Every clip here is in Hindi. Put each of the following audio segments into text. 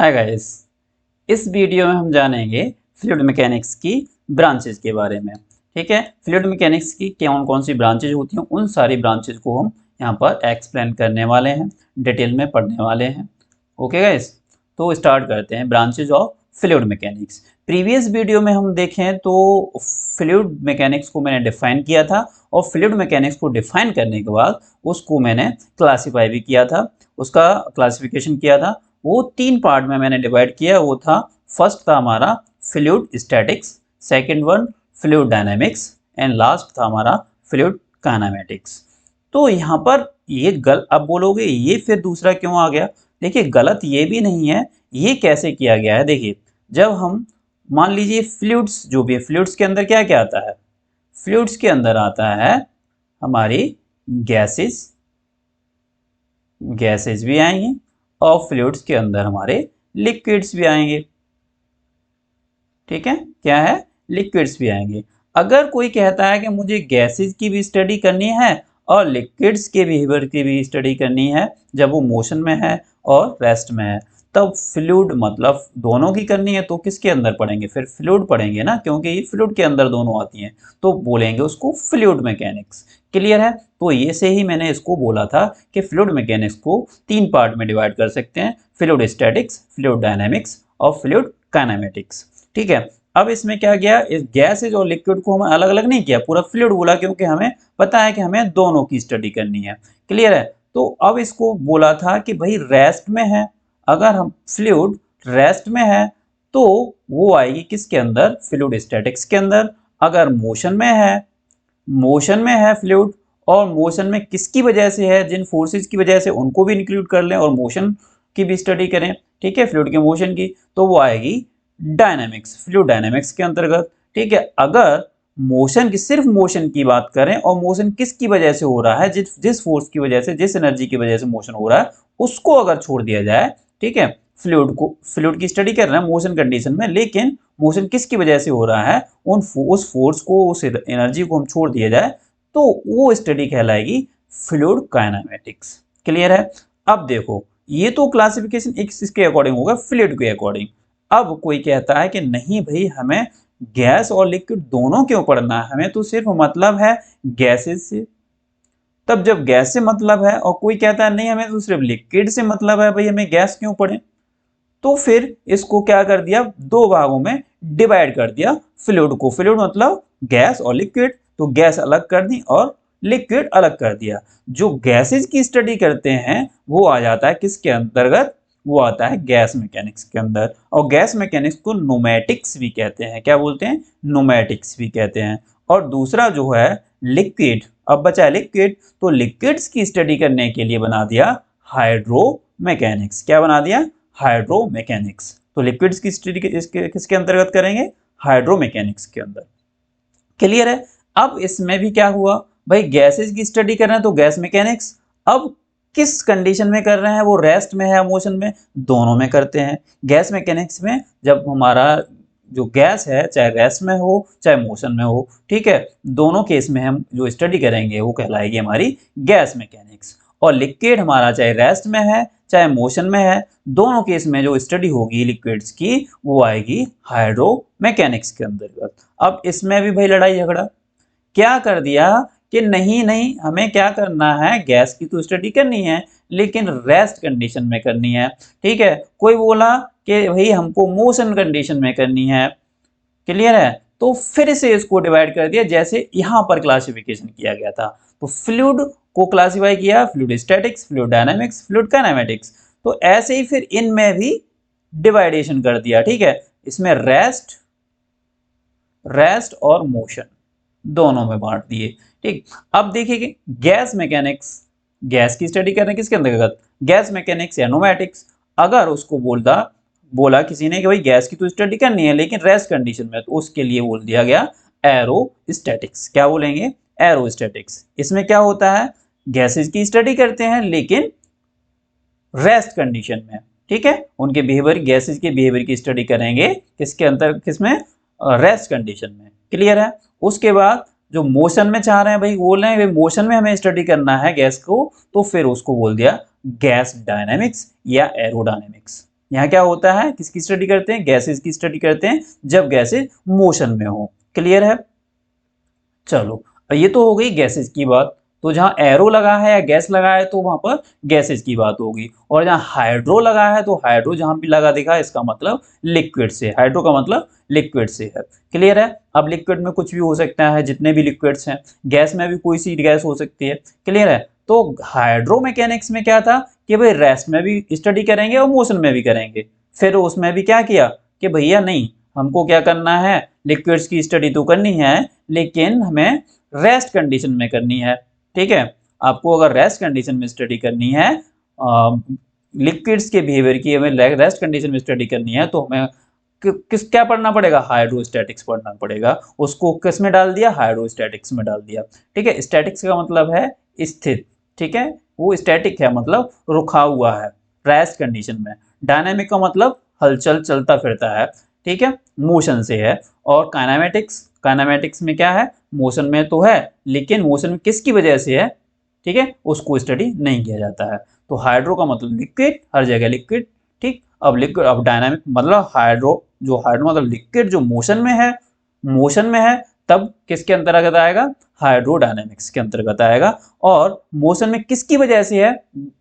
हाय गाइस, इस वीडियो में हम जानेंगे फ्लूइड मैकेनिक्स की ब्रांचेज के बारे में। ठीक है, फ्लूइड मैकेनिक्स की कौन कौन सी ब्रांचेज होती हैं, उन सारी ब्रांचेज को हम यहाँ पर एक्सप्लेन करने वाले हैं, डिटेल में पढ़ने वाले हैं। ओके गाइस, तो स्टार्ट करते हैं branches of fluid mechanics. Previous video में हम देखें तो फ्लूइड मैकेनिक्स को मैंने डिफाइन किया था, और फ्लूइड मैकेनिक्स को डिफाइन करने के बाद उसको मैंने क्लासीफाई भी किया था, उसका क्लासिफिकेशन किया था। वो तीन पार्ट में मैंने डिवाइड किया। वो था, फर्स्ट था हमारा fluid statics, second one fluid dynamics, and last था हमारा फ्लूइड काइनेमेटिक्स। तो यहाँ पर ये अब बोलोगे ये फिर दूसरा क्यों आ गया? देखिए, गलत ये भी नहीं है, ये कैसे किया गया है। देखिए, जब हम मान लीजिए फ्लूइड्स, जो भी है फ्लूइड्स के अंदर क्या क्या आता है? फ्लूइड्स के अंदर आता है हमारी गैसेस, गैसेस भी आएंगे, और फ्लूइड्स के अंदर हमारे लिक्विड्स भी आएंगे। ठीक है, क्या है? लिक्विड्स भी आएंगे। अगर कोई कहता है कि मुझे गैसेस की भी स्टडी करनी है और लिक्विड्स के बिहेवियर की भी स्टडी करनी है, जब वो मोशन में है और रेस्ट में है, तब फ्लूइड मतलब दोनों की करनी है, तो किसके अंदर पढ़ेंगे? फिर फ्लूइड पढ़ेंगे ना, क्योंकि ये फ्लूइड के अंदर दोनों आती हैं, तो बोलेंगे उसको फ्लूइड मैकेनिक्स। क्लियर है? तो ये से ही मैंने इसको बोला था कि फ्लूइड मैकेनिक्स को तीन पार्ट में डिवाइड कर सकते हैं, फ्लूइड स्टैटिक्स, फ्लूइड डायनामिक्स और फ्लूइड काइनेमेटिक्स। ठीक है, अब इसमें क्या किया, इस गैसेज और लिक्विड को हमें अलग अलग नहीं किया, पूरा फ्लूइड बोला, क्योंकि हमें पता है कि हमें दोनों की स्टडी करनी है। क्लियर है? तो अब इसको बोला था कि भाई रेस्ट में है, अगर हम फ्लूइड रेस्ट में है तो वो आएगी किसके अंदर? फ्लूइड स्टैटिक्स के अंदर। अगर मोशन में है फ्लूइड, और मोशन में किसकी वजह से है, जिन फोर्सेस की वजह से, उनको भी इंक्लूड कर लें और मोशन की भी स्टडी करें, ठीक है, फ्लूइड के मोशन की, तो वो आएगी डायनामिक्स, फ्लूइड डायनामिक्स के अंतर्गत। ठीक है, अगर मोशन की, सिर्फ मोशन की बात करें, और मोशन किसकी वजह से हो रहा है, जिस फोर्स की वजह से, जिस एनर्जी की वजह से मोशन हो रहा है, उसको अगर छोड़ दिया जाए, ठीक है, फ्लूइड की स्टडी कर रहे हैं मोशन कंडीशन में, लेकिन मोशन किसकी वजह से हो रहा है, उस फोर्स को, उस एनर्जी को हम छोड़ दिया जाए, तो वो स्टडी कहलाएगी फ्लूइड काइनेमेटिक्स। क्लियर है? अब देखो, ये तो क्लासिफिकेशन इसके अकॉर्डिंग होगा, फ्लूइड के अकॉर्डिंग। अब कोई कहता है कि नहीं भाई, हमें गैस और लिक्विड दोनों क्यों पढ़ना है, हमें तो सिर्फ मतलब है गैसेस से। तब जब गैस से मतलब है, और कोई कहता है नहीं हमें तो सिर्फ लिक्विड से मतलब है, भाई हमें गैस क्यों पढ़े, तो फिर इसको क्या कर दिया, दो भागों में डिवाइड कर दिया फ्लूइड को। फ्लूइड मतलब गैस और लिक्विड, तो गैस अलग कर दी और लिक्विड अलग कर दिया। जो गैसेज की स्टडी करते हैं वो आ जाता है किसके अंतर्गत? वो आता है गैस मैकेनिक्स के अंदर। और गैस मैकेनिक्स को न्यूमेटिक्स भी कहते हैं। क्या बोलते हैं? न्यूमेटिक्स भी कहते हैं। और दूसरा जो है लिक्विड, अब बचा है लिक्विड, तो लिक्विड्स की स्टडी करने के लिए बना दिया हाइड्रो मैकेनिक्स। क्या बना दिया? Hydro mechanics. तो लिक्विड्स की स्टडी किसके अंतर्गत करेंगे? हाइड्रो मैकेनिक्स के अंदर। क्लियर है? अब इसमें भी क्या हुआ भाई, गैसेज की स्टडी कर रहे हैं तो गैस मैकेनिक्स। अब किस कंडीशन में कर रहे हैं, वो रेस्ट में है या मोशन में? दोनों में करते हैं। गैस मैकेनिक्स में जब हमारा जो गैस है, चाहे रेस्ट में हो चाहे मोशन में हो, ठीक है, दोनों केस में हम जो स्टडी करेंगे वो कहलाएगी हमारी गैस मैकेनिक्स। और लिक्विड हमारा चाहे रेस्ट में है चाहे मोशन में है, दोनों केस में जो स्टडी होगी लिक्विड्स की, वो आएगी हाइड्रो मैकेनिक्स के अंतर्गत। अब इसमें भी भाई लड़ाई झगड़ा क्या कर दिया कि नहीं नहीं, हमें क्या करना है, गैस की तो स्टडी करनी है लेकिन रेस्ट कंडीशन में करनी है। ठीक है, कोई बोला कि भाई हमको मोशन कंडीशन में करनी है। क्लियर है? तो फिर से इसको डिवाइड कर दिया, जैसे यहां पर क्लासिफिकेशन किया गया था। तो फ्लूइड को क्लासिफाई किया, fluid statics, fluid dynamics, fluid kinematics. तो ऐसे ही फिर इनमें भी डिवाइडेशन कर दिया। ठीक है, इसमें रेस्ट और मोशन दोनों में बांट दिए। ठीक, अब देखिए कि गैस मैकेनिक्स, गैस की स्टडी कर रहे हैं किसके अंतर्गत? गैस मैकेनिक्स या न्यूमेटिक्स। अगर उसको बोला किसी ने कि भाई गैस की तो स्टडी करनी है लेकिन रेस्ट कंडीशन में, तो उसके लिए बोल दिया गया एरोस्टैटिक्स। क्या बोलेंगे? एरोस्टैटिक्स। इसमें क्या होता है, गैसेज की स्टडी करते हैं लेकिन रेस्ट कंडीशन में। ठीक है, उनके बिहेवियर, गैसेज के बिहेवियर की स्टडी करेंगे किसके अंतर, किसमें? रेस्ट कंडीशन में। क्लियर है? उसके बाद जो मोशन में चाह रहे हैं भाई, बोल रहे हैं भाई मोशन में हमें स्टडी करना है गैस को, तो फिर उसको बोल दिया गैस डायनामिक्स या एरोडायनामिक्स। यहाँ क्या होता है, किसकी स्टडी करते हैं, गैसेज की स्टडी करते हैं जब गैसेज मोशन में हो। क्लियर है। चलो ये तो हो गई गैसेज की बात। तो जहां एरो लगा है या गैस लगा है तो वहां पर गैसेज की बात होगी, और जहां हाइड्रो लगा है तो हाइड्रो जहां भी लगा दिखा इसका मतलब लिक्विड से, हाइड्रो का मतलब लिक्विड से है। क्लियर है। अब लिक्विड में कुछ भी हो सकता है, जितने भी लिक्विड्स हैं, गैस में भी कोई सी गैस हो सकती है। क्लियर है। तो हाइड्रो मैकेनिक्स में क्या था कि भाई रेस्ट में भी स्टडी करेंगे और मोशन में भी करेंगे। फिर उसमें भी क्या किया कि भैया नहीं, हमको क्या करना है, लिक्विड्स की स्टडी तो करनी है लेकिन हमें रेस्ट कंडीशन में करनी है। ठीक है। आपको अगर रेस्ट कंडीशन में स्टडी करनी है, लिक्विड्स के बिहेवियर की हमें रेस्ट कंडीशन में स्टडी करनी है, तो हमें किस क्या पढ़ना पड़ेगा, हाइड्रोस्टैटिक्स पढ़ना पड़ेगा। उसको किस में डाल दिया, हाइड्रोस्टैटिक्स में डाल दिया। ठीक है। स्टैटिक्स का मतलब है स्थिर। ठीक है। वो स्टैटिक है मतलब रुका हुआ है रेस्ट कंडीशन में। डायनामिक का मतलब हलचल, चलता फिरता है। ठीक है। मोशन से है। और काइनेमेटिक्स, काइनेमेटिक्स में क्या है, मोशन में तो है लेकिन मोशन में किसकी वजह से है, ठीक है, उसको स्टडी नहीं किया जाता है। तो हाइड्रो का मतलब लिक्विड, हर जगह लिक्विड। ठीक। अब लिक्विड, अब डायनामिक मतलब हाइड्रो, जो हाइड्रो मतलब लिक्विड जो मोशन में है, मोशन में है, तब किसके अंतर्गत आएगा, हाइड्रोडायनेमिक्स के अंतर्गत आएगा। और मोशन में किसकी वजह से है,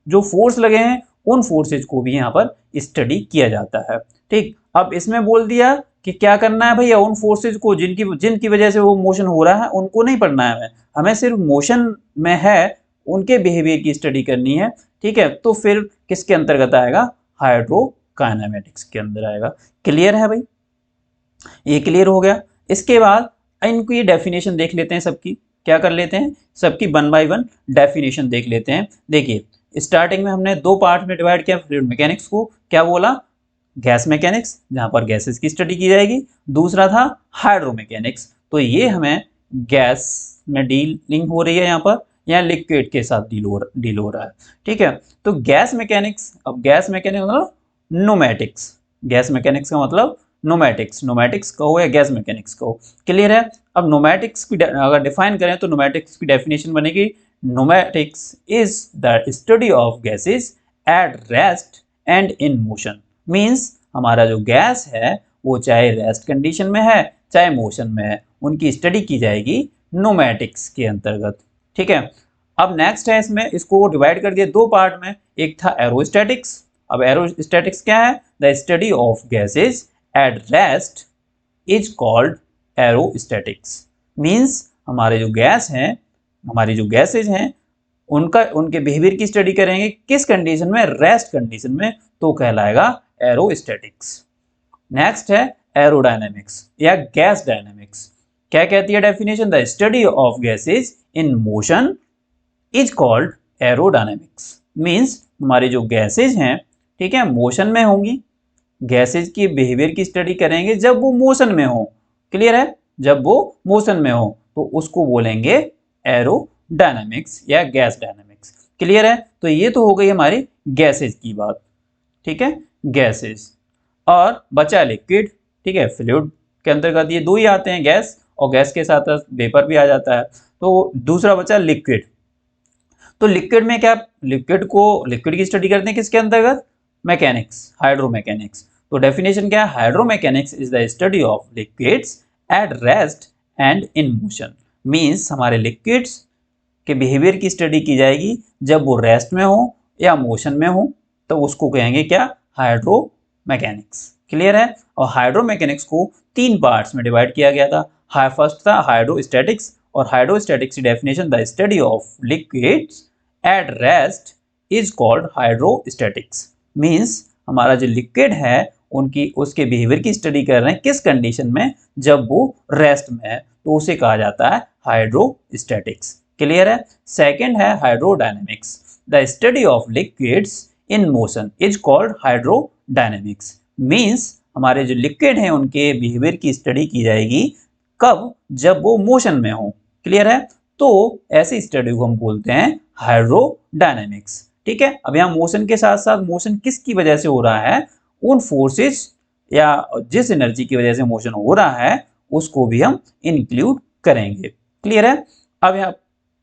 जो फोर्स लगे हैं उन फोर्सेज को भी यहाँ पर स्टडी किया जाता है। ठीक। अब इसमें बोल दिया कि क्या करना है भैया, उन फोर्सेज को जिनकी वजह से वो मोशन हो रहा है उनको नहीं पढ़ना है हमें सिर्फ मोशन में है उनके बिहेवियर की स्टडी करनी है। ठीक है। तो फिर किसके अंतर्गत आएगा, हाइड्रोकाइनेमेटिक्स के अंदर आएगा। क्लियर है भाई, ये क्लियर हो गया। इसके बाद इनको ये डेफिनेशन देख लेते हैं सबकी, क्या कर लेते हैं, सबकी 1 बाय 1 डेफिनेशन देख लेते हैं। देखिए स्टार्टिंग में हमने दो पार्ट में डिवाइड किया फ्लूइड मैकेनिक्स को, क्या बोला, गैस मैकेनिक्स जहां पर गैसेस की स्टडी की जाएगी, दूसरा था हाइड्रो मैकेनिक्स। तो ये हमें गैस में डीलिंग हो रही है यहाँ पर, या लिक्विड के साथ डील हो रहा है। ठीक है। तो गैस मैकेनिक्स, अब गैस मैकेनिक्स मतलब न्यूमेटिक्स, गैस मैकेनिक्स का मतलब न्यूमेटिक्स, न्यूमेटिक्स कहो या गैस मैकेनिक्स कहो। क्लियर है। अब न्यूमेटिक्स की अगर डिफाइन करें तो न्यूमेटिक्स की डेफिनेशन बनेगी, pneumatics is the study of gases at rest and in motion. Means हमारा जो गैस है वो चाहे रेस्ट कंडीशन में है चाहे मोशन में है, उनकी स्टडी की जाएगी न्यूमेटिक्स के अंतर्गत। ठीक है। अब नेक्स्ट है, इसमें इसको डिवाइड कर दिया दो पार्ट में, एक था एरोस्टैटिक्स। अब एरोस्टैटिक्स क्या है, the study of gases at rest is called aerostatics. Means हमारे जो गैस हैं, हमारी जो गैसेज हैं, उनके बिहेवियर की स्टडी करेंगे किस कंडीशन में, रेस्ट कंडीशन में, तो कहलाएगा एरोस्टैटिक्स। नेक्स्ट है एरोडायनेमिक्स या गैस डायनेमिक्स। क्या कहती है definition, the study of gases in motion is called aerodynamics. Means हमारी जो गैसेज हैं, ठीक है, मोशन में होंगी, गैसेज की बिहेवियर की स्टडी करेंगे जब वो मोशन में हो। क्लियर है। जब वो मोशन में हो तो उसको बोलेंगे एरोडायनेमिक्स या गैस डायनेमिक्स। क्लियर है। तो ये तो हो गई हमारी गैसेज की बात। ठीक है, गैसेज। और बचा लिक्विड। ठीक है, फ्लूइड के अंतर्गत ये दो ही आते हैं, गैस, और गैस के साथ वेपर भी आ जाता है। तो दूसरा बचा लिक्विड। तो लिक्विड में क्या, लिक्विड की स्टडी करते हैं किसके अंतर्गत, मैकेनिक्स, हाइड्रो मैकेनिक्स। तो डेफिनेशन क्या है, hydro mechanics is the study of liquids at rest and in motion. Means हमारे लिक्विड्स के बिहेवियर की स्टडी की जाएगी जब वो रेस्ट में हो या मोशन में हो, तो उसको कहेंगे क्या, हाइड्रो मैकेनिक्स। क्लियर है। और हाइड्रो मैकेनिक्स को 3 पार्ट्स में डिवाइड किया गया था। फर्स्ट था हाइड्रोस्टैटिक्स, और हाइड्रोस्टैटिक्स की definition, the study of liquids eight rest is called hydrostatics. Means हमारा जो लिक्विड है उसके बिहेवियर की स्टडी कर रहे हैं किस कंडीशन में, जब वो रेस्ट में है, तो उसे कहा जाता है हाइड्रोस्टैटिक्स। क्लियर है। सेकंड है hydrodynamics, the study of liquids in motion is called hydrodynamics. Means हमारे जो लिक्विड हैं उनके बिहेवियर की स्टडी की जाएगी कब, जब वो मोशन में हो। क्लियर है। तो ऐसी स्टडी को हम बोलते हैं हाइड्रोडायनेमिक्स। ठीक है। अब यहाँ मोशन के साथ साथ मोशन किसकी वजह से हो रहा है, उन फोर्सेस या जिस एनर्जी की वजह से मोशन हो रहा है उसको भी हम इंक्लूड करेंगे। क्लियर है। अब यहाँ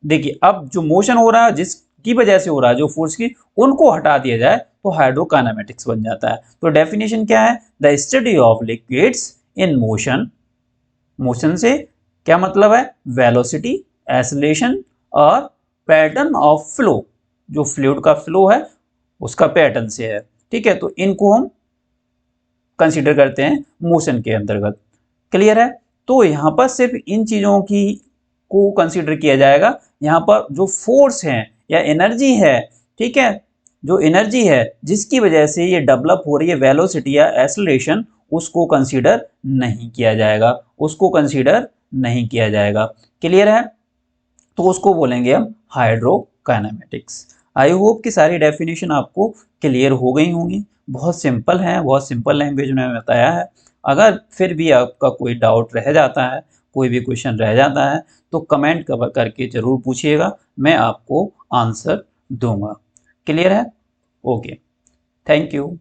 देखिए, अब जो मोशन हो रहा है जिसकी वजह से हो रहा है, जो फोर्स की, उनको हटा दिया जाए तो हाइड्रोकाइनेमेटिक्स बन जाता है। तो डेफिनेशन क्या है? The study of liquids in motion, motion से क्या मतलब है? वेलोसिटी, एक्सेलरेशन और पैटर्न ऑफ फ्लो, जो फ्लूइड का फ्लो है उसका पैटर्न से है। ठीक है, तो इनको हम कंसीडर करते हैं मोशन के अंतर्गत। क्लियर है? तो यहाँ पर सिर्फ इन चीजों की को कंसीडर किया जाएगा। यहाँ पर जो फोर्स है या एनर्जी है, ठीक है, जो एनर्जी है जिसकी वजह से ये डेवलप हो रही है वेलोसिटी या एक्सेलरेशन, उसको कंसीडर नहीं किया जाएगा, उसको कंसीडर नहीं किया जाएगा। क्लियर है? तो उसको बोलेंगे हम हाइड्रोकाइनेमेटिक्स। आई होप कि सारी डेफिनेशन आपको क्लियर हो गई होंगी। बहुत सिंपल है, बहुत सिंपल लैंग्वेज में बताया है। अगर फिर भी आपका कोई डाउट रह जाता है, कोई भी क्वेश्चन रह जाता है, तो कमेंट करके ज़रूर पूछिएगा, मैं आपको आंसर दूंगा। क्लियर है? Okay, thank you.